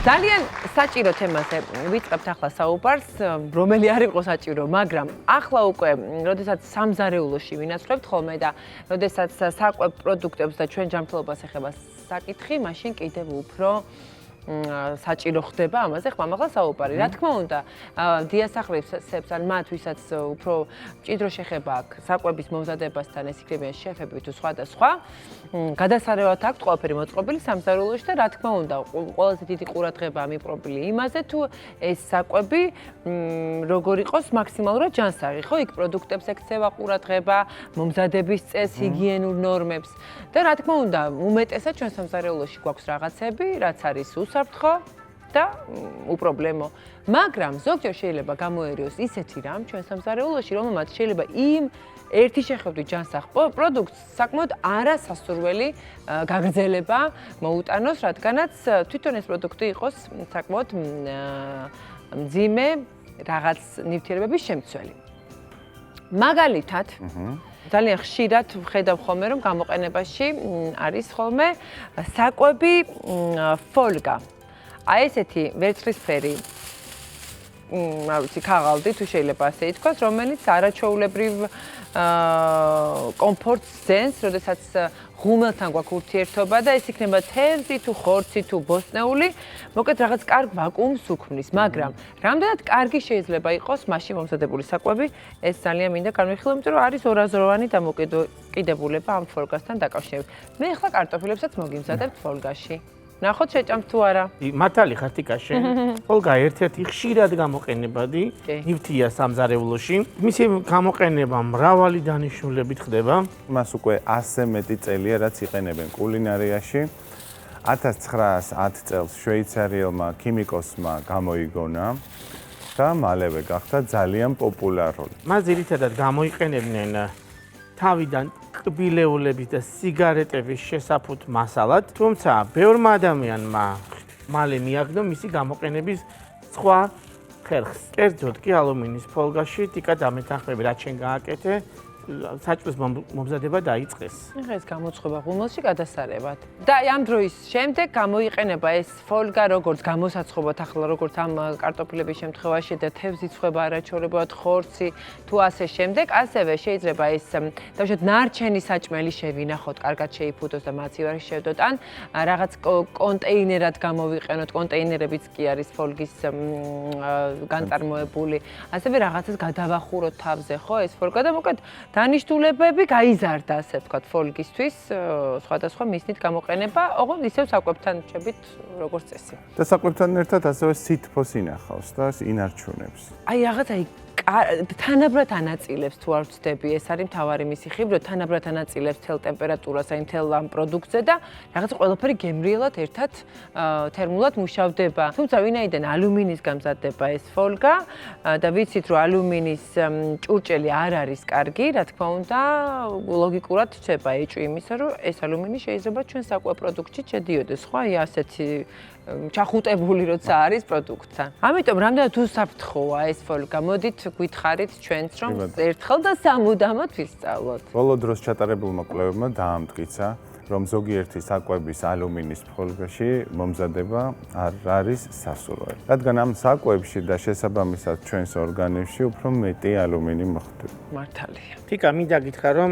ძალიან საჭირო თემაზე ვიწყებთ ახლა საუბარს, რომელი არ იყო საჭირო, მაგრამ ახლა უკვე, როდესაც სამზარეულოში ვინაცვლებთ ხოლმე და როდესაც საკვებ პროდუქტებს და ჩვენ ჯანმრთელობას ეხება საკითხი, მაშინ კიდევ უფრო საჭირო ხდება ამაზე ხმამაღლა საუბარი. რა თქმა უნდა, დიასახლისებს ან მათ, ვისაც უფრო მჭიდრო შეხება აქვს საკვების მომზადებასთან, ეს იქნებიან შეფები თუ სხვა და სხვა, გადასარევად აქვთ ყველაფერი მოწყობილი სამზარეულოში და რა თქმა უნდა, ყველაზე დიდი ყურადღება მიპყრობილი იმაზე, თუ ეს საკვები როგორ იყოს მაქსიმალურად ჯანსაღი, ხო? იქ პროდუქტებს ექცევა ყურადღება, მომზადების წესს, ჰიგიენურ ნორმებს და რა თქმა უნდა, უმეტესად ჩვენ სამზარეულოში გვაქვს რაღაცები, რაც არის უსაფრთხო და უპრობლემო. მაგრამ ზოგჯერ შეიძლება გამოერიოს ისეთი რამ ჩვენ სამზარეულოში, რომელმაც შეიძლება იმ ერთი შეხედვით ჯანსაღ პროდუქტს საკმაოდ არასასურველი გაგრძელება მოუტანოს, რადგანაც თვითონ ეს პროდუქტი იყოს საკმაოდ მძიმე რაღაც ნივთიერებების შემცველი. მაგალითად, ძალიან ხშირად ვხედავ ხოლმე, რომ გამოყენებაში არის ხოლმე საკვები ფოლგა. აი ესეთი ვერცხლისფერი რა ვიცი, ქაღალდი თუ შეიძლება ასე ითქვას, რომელიც არაჩვეულებრივ კომფორტს ძენს, როდესაც ღუმელთან გვაქვს ურთიერთობა და ეს იქნება თევზი თუ ხორცი თუ ბოსტნეული, მოკლედ რაღაც კარგ ვაკუუმს უქმნის, მაგრამ რამდენად კარგი შეიძლება იყოს მასში მომზადებული საკვები, ეს ძალიან მინდა განვიხილო, იმიტომ რომ არის ორაზროვანი დამოკიდებულება ამ ფოლგასთან დაკავშირებით. მე ახლა კარტოფილებსაც მოგიმზადებთ ფოლგაში. ნახოთ შეჭამთ თუ არა. მართალი ხარ თიკაშე. ფოლგა ერთ-ერთი ხშირად გამოყენებადი ნივთია სამზარეულოში. მისი გამოყენება მრავალი დანიშნულებით ხდება. მას უკვე 100 მეტი წელია, რაც იყენებენ კულინარიაში. 1910 წელს შვეიცარიელმა ქიმიკოსმა გამოიგონა და მალევე გახდა ძალიან პოპულარული. მას ძირითადად გამოიყენებდნენ თავიდან კბილეულების და სიგარეტების შესაფუთ მასალად, თუმცა ბევრმა ადამიანმა მალე მიაგნო მისი გამოყენების სხვა ხერხს. კერძოდ კი ალუმინის ფოლგაში ტიკა დამეთანხმები, რაც შენ გააკეთე, საჭმლის მომზადება დაიწყეს. ეხლა ეს გამოცხება ღუმელში გადასარევად. და ამ დროის შემდეგ გამოიყენება ეს ფოლგა როგორც გამოსაცხობად, ახლა როგორც ამ კარტოფილების შემთხვევაში და თევზის ხვება არაჩვეულებრივად ხორცი თუ ასე შემდეგ, ასევე შეიძლება ეს დავუშვათ ნარჩენი საჭმელი შევინახოთ, კარგად შეიფუთოს და მაცივარი შევდოთ, ან რაღაც კონტეინერად გამოვიყენოთ, კონტეინერებიც კი არის ფოლგის განწარმოებული. ასევე რაღაცას გადავახუროთ თავზე, ხო, ეს ფოლგა და მოკლედ დანიშნულებები გაიზარდა, ასე ვთქვათ, ფოლგისთვის, სხვადასხვა მიზნით გამოყენება, ოღონდ ისევ საკვებთან რჩებით, როგორც წესი. და საკვებთან ერთად ასევე სითბოს ინახავს და ინარჩუნებს. აი რაღაცა თანაბრად ანაწილებს თუ არ ვცდები, ეს არის მთავარი მისი ხიბრო, თანაბრად ანაწილებს თელ ტემპერატურას, აი თელ ამ პროდუქტზე და რაღაც ყველაფერი გემრიელად ერთად თერმულად მუშავდება. თუმცა ვინაიდან ალუმინის გამზადდება ეს ფოლგა და ვიცით, რომ ალუმინის ჭურჭელი არ არის კარგი, რა თქმა უნდა, ლოგიკურად რჩება ეჭვი იმისა, რომ ეს ალუმინი შეიძლება ჩვენ საკვებ პროდუქტში შედიოდეს, ხო? აი ასეთი ჩახუტებული როცა არის პროდუქტთან. ამიტომ რამდენად უსაფრთხოა ეს ფოლგა, მოდით გითხარით ჩვენც, რომ ერთხელ და სამუდამოდ ვისწავლოთ. ბოლო დროს ჩატარებულმა კვლევებმა დაამტკიცა, რომ ზოგიერთი საკვების ალუმინის ფოლგაში მომზადება არ არის სასურველი. რადგან ამ საკვებში და შესაბამისად ჩვენს ორგანიზმში უფრო მეტი ალუმინი მოხდება. მართალია. თიკა, მინდა გითხრა, რომ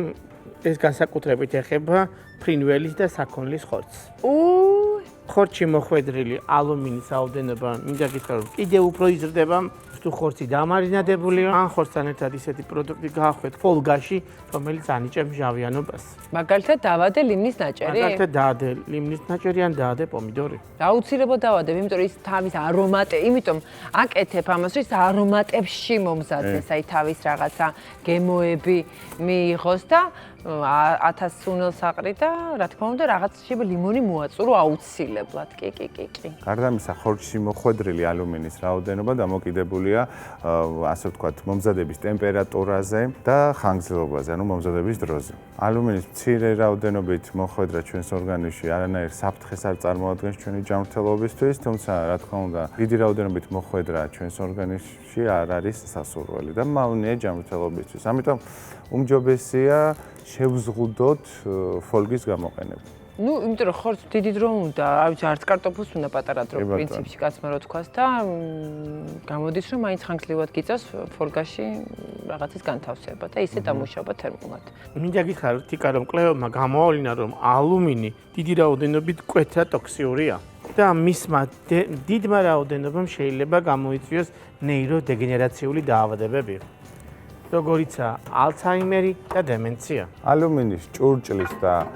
ეს განსაკუთრებით ეხება ფრინველის და საქონლის ხორცს. ხორცში მოხვედრილი ალუმინის რაოდენობა მინდა გითხრა, რომ კიდევ უფრო იზრდება, თუ ხორცი დამარინადებულია, ან ხორცთან ერთად ისეთი პროდუქტი გაახვეთ ფოლგაში, რომელიც ანიჭებს ჟავიანობას. მაგალითად დავადე ლიმნის ნაჭერი? მაგალითად დაადე ლიმნის ნაჭერი ან დაადე პომიდორი. აუცილებლად დავადებ, იმიტომ რომ ის თავის იმიტომ აკეთებ ამას, რომ ის არომატებში მომზადდეს, აი თავის რაღაცა გემოები მიიღოს და 1000 სუნელს აყრი და რა თქმა უნდა რაღაც შეიძლება ლიმონი მოაწურო აუცილებლად. კი. გარდა ამისა, ხორცში მოხვედრილი ალუმინის რაოდენობა დამოკიდებულია, ასე ვთქვათ, მომზადების ტემპერატურაზე და ხანგრძლივობაზე, ანუ მომზადების დროზე. ალუმინის მცირე რაოდენობით მოხვედრა ჩვენს ორგანიზმში არანაირ საფრთხეს არ წარმოადგენს ჩვენი ჯანმრთელობისთვის, თუმცა რა თქმა უნდა, დიდი რაოდენობით მოხვედრა ჩვენს ორგანიზმში არ არის სასურველი და მავნეა ჯანმრთელობისთვის. ამიტომ უმჯობესია შევზღუდოთ ფოლგის გამოყენება. ნუ, იმიტომ რომ ხორცს დიდი დრო უნდა, არ ვიცი, არც კარტოფილს უნდა პატარა დრო პრინციპში კაცმა რო თქვას და გამოდის რომ მაინც ხანგრძლივად გიწევს ფოლგაში რაღაცის განთავსება და ისე დამუშავება თერმულად. მინდა გითხრათ თიკა რომ კვლევებმა გამოავლინა რომ ალუმინი დიდი რაოდენობით კვეთა ტოქსიურია და მისმა დიდმა რაოდენობამ შეიძლება გამოიწვიოს ნეიროდეგენერაციული დაავადებები. როგორიცაა ალცჰაიმერი და დემენცია. ალუმინის ჭურჭლის და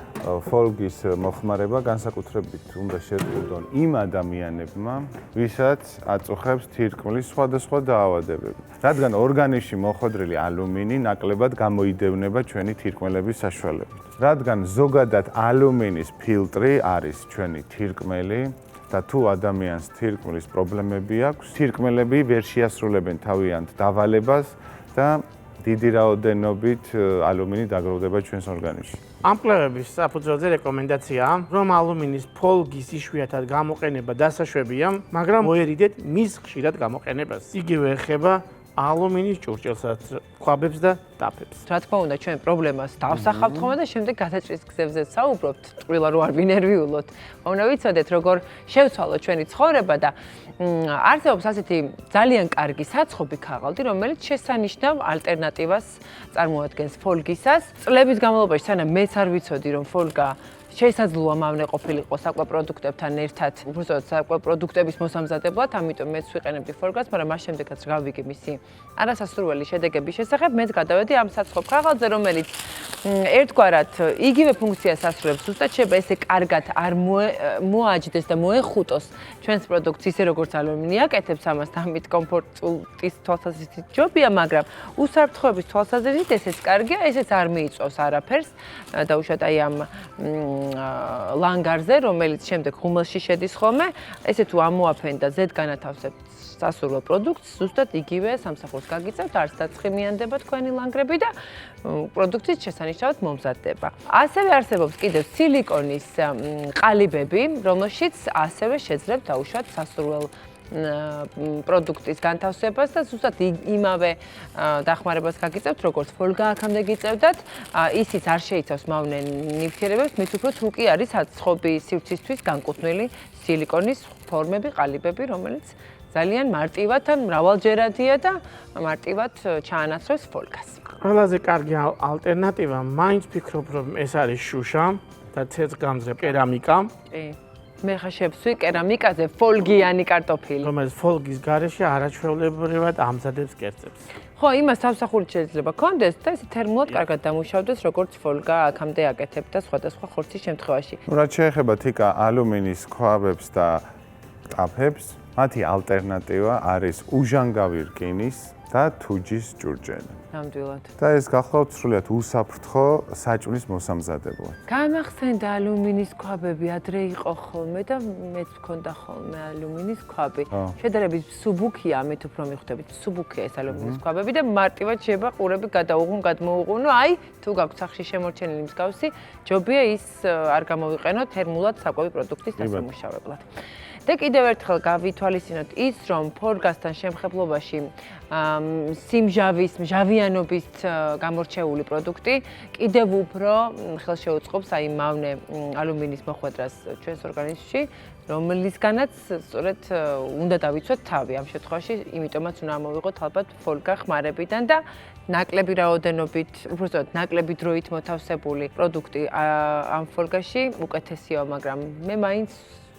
ფოლგის მოხმარება განსაკუთრებით უნდა შეწყვიტონ იმ ადამიანებმა, ვისაც აწუხებს თირკმლის სხვადასხვა დაავადებები. რადგან ორგანიზმში მოხვედრილი ალუმინი ნაკლებად გამოიდევნება ჩვენი თირკმელების საშუალებით. რადგან ზოგადად ალუმინის ფილტრი არის ჩვენი თირკმელი და თუ ადამიანს თირკმლის პრობლემები აქვს, თირკმელები ვერ შეასრულებენ თავიანთ დავალებას და დიდი რაოდენობით ალუმინი დაგროვდება ჩვენს ორგანიზმში. ამ კვლევების საფუძველზე რეკომენდაციაა, რომ ალუმინის ფოლგის იშვიათად გამოყენება დასაშვებია, მაგრამ მოერიდეთ მის ხშირად გამოყენებას. იგივე ეხება ალუმინის ჭურჭელსაც, ქვაბებს და ტაფებს. რა თქმა უნდა, ჩვენ პრობლემას დავსახავთ ხოლმე და შემდეგ გადაჭრის გზებზე საუბრობთ, ტყილა რო არ ვინერვიულოთ. უნდა ვიცოდეთ, როგორ შევცვალოთ ჩვენი ცხოვრება და არსებობს ასეთი ძალიან კარგი საცხობი ქაღალდი, რომელიც შესანიშნავ ალტერნატივას წარმოადგენს ფოლგისას. წლების განმავლობაში, სანამ მეც არ ვიცოდი, რომ ფოლგა შესაძლოა მავნე ყოფილიყო საკვებპროდუქტებთან ერთად, უბრალოდ საკვებპროდუქტების მოსამზადებლად, ამიტომ მეც ვიყენებდი ფოლგას, მაგრამ მას შემდეგაც გავიგე მისი არასასურველი შედეგების შესახებ, მეც გადავედი ამ საცხობ ქაღალდზე, რომელიც ერთგვარად იგივე ფუნქციას ასრულებს, ზუსტად შეიძლება ესე კარგად არ მოაჯდეს და მოეხუტოს ჩვენს პროდუქტს ისე როგორც ალუმინი აკეთებს ამას და ამით კომფორტის თვალსაზრისით ჯობია, მაგრამ უსაფრთხოების თვალსაზრისით ესეც კარგია, ესეც არ მიიწვევს არაფერს და უშუალოდ აი ამ ლანგარზე, რომელიც შემდეგ ღუმელში შედის ხოლმე, ესე თუ ამოაფენ და ზედ განათავსებთ სასურველ პროდუქტს, ზუსტად იგივე სამსახურს გაგიწევთ, არც დაცხიმიანდება თქვენი ლანგრები და პროდუქტიც შესანიშნავად მომზადდება. ასევე არსებობს კიდევ სილიკონის ყალიბები, რომელშიც ასევე შეძლებთ დაუშვათ სასურველ პროდუქტის განთავსებას და ზუსტად იმავე დახმარებას გაგიწევთ, როგორც ფოლგა აქამდე გიწევდათ. ისიც არ შეიცავს მავნე ნივთიერებებს, მით უფრო თუ კი არის საცხობი სივრცისთვის განკუთვნილი სილიკონის ფორმები, ყალიბები, რომელიც ძალიან მარტივად ან მრავალჯერადია და მარტივად ჩაანაცვლებს ფოლგას. ყველაზე კარგი ალტერნატივა, მაინც ვფიქრობ, რომ ეს არის შუშა და ცეცხლგამძლე კერამიკა. კი. მე ხა შევსვი კერამიკაზე ფოლგიანი კარტოფილი. რომელიც ფოლგის გარეშე არაჩვეულებრივად ამზადებს კერძებს. ხო, იმას სამსახურით შეიძლება კონდეს და ესე თერმულად კარგად დამუშავდეს, როგორც ფოლგა აქამდე აკეთებდა სხვადასხვა ხორცის შემთხვევაში. რაც შეეხება თიკა ალუმინის ქვაბებს და ტაფებს, მათი ალტერნატივა არის უჟანგავი რკინის და თუჯის ჭურჭელი. ნამდვილად. და ეს გახლავთ სრულიად უსაფრთხო საჭმლის მოსამზადებლად. გამახსენდა ალუმინის ქვაბები, ადრე იყო ხოლმე და მეც მქონდა ხოლმე ალუმინის ქვაბი. შედარებით მსუბუქია, ამით უფრო მიხვდებით, მსუბუქია ეს ალუმინის ქვაბები და მარტივად შეიძლება ყურები გადმოუღუნო, აი, თუ გაქვთ სახში შემორჩენილი მსგავსი, ჯობია ის არ გამოვიყენოთ თერმულად საკვები პროდუქტის დასამუშავებლად. და კიდევ ერთხელ გავითვალისწინოთ ის, რომ ფოლგასთან შემხებლობაში სიმჟავის, მჟავიანობის გამორჩეული პროდუქტი კიდევ უფრო ხელშეუწყობს აი მავნე ალუმინის მოხვედრას ჩვენს ორგანიზმში, რომლისგანაც სწორედ უნდა დავიცვათ თავი ამ შემთხვევაში, იმიტომაც უნდა ამოვიღოთ ალბათ ფოლგა ხმარებიდან და ნაკლები რაოდენობით, უბრალოდ ნაკლები დროით მოთავსებული პროდუქტი ამ ფოლგაში უკეთესია, მაგრამ მე მაინც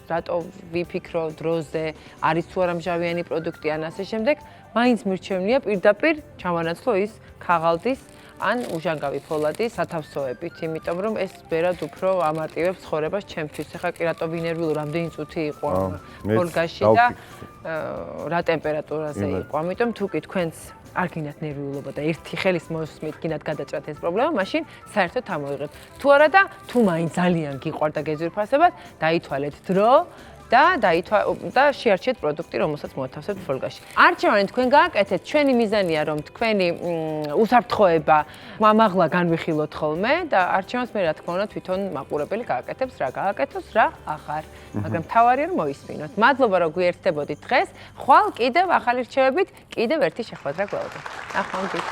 რატო ვიფიქრო დროზე, არის თუ არა მჟავიანი პროდუქტი ან ასე შემდეგ, მაინც მირჩევნია პირდაპირ ჩამანაცვლო ის ქაღალდის ან უჟანგავი ფოლადის სათავსოებით, იმიტომ რომ ეს ბერად უფრო ამარტივებს ცხოვრებას ჩემთვის. ახლა კი რატო ვინერვიულ, რამდენი წუთი იყო ფოლგაში და რა ტემპერატურაზე იყო. ამიტომ თუ კი თქვენს არ გინდათ ნერვიულობა და ერთი ხელის მოსმით გინდათ გადაჭრათ ეს პრობლემა, მაშინ საერთოდ ამოიღეთ. თუ არა და თუ მაინც ძალიან გიყვარდა გეზვირფასებად, დაითვალეთ დრო და შეარჩიეთ პროდუქტი, რომელსაც მოათავსებთ ფოლგაში. არჩევანი თქვენ გააკეთეთ, ჩვენი მიზანია რომ თქვენი უსაფრთხოება მამაღლა განვიხილოთ ხოლმე და არჩევანს მე რა თქმა უნდა თვითონ მაყურებელი გააკეთებს, რა გააკეთოს, რა აღარ. მაგრამ თავარია რომ მოისმინოთ. მადლობა რომ გვიერთდებოდით დღეს. ხვალ კიდევ ახალი რჩევებით, კიდევ ერთი შეხვედრა გველოდებით. ნახვამდის.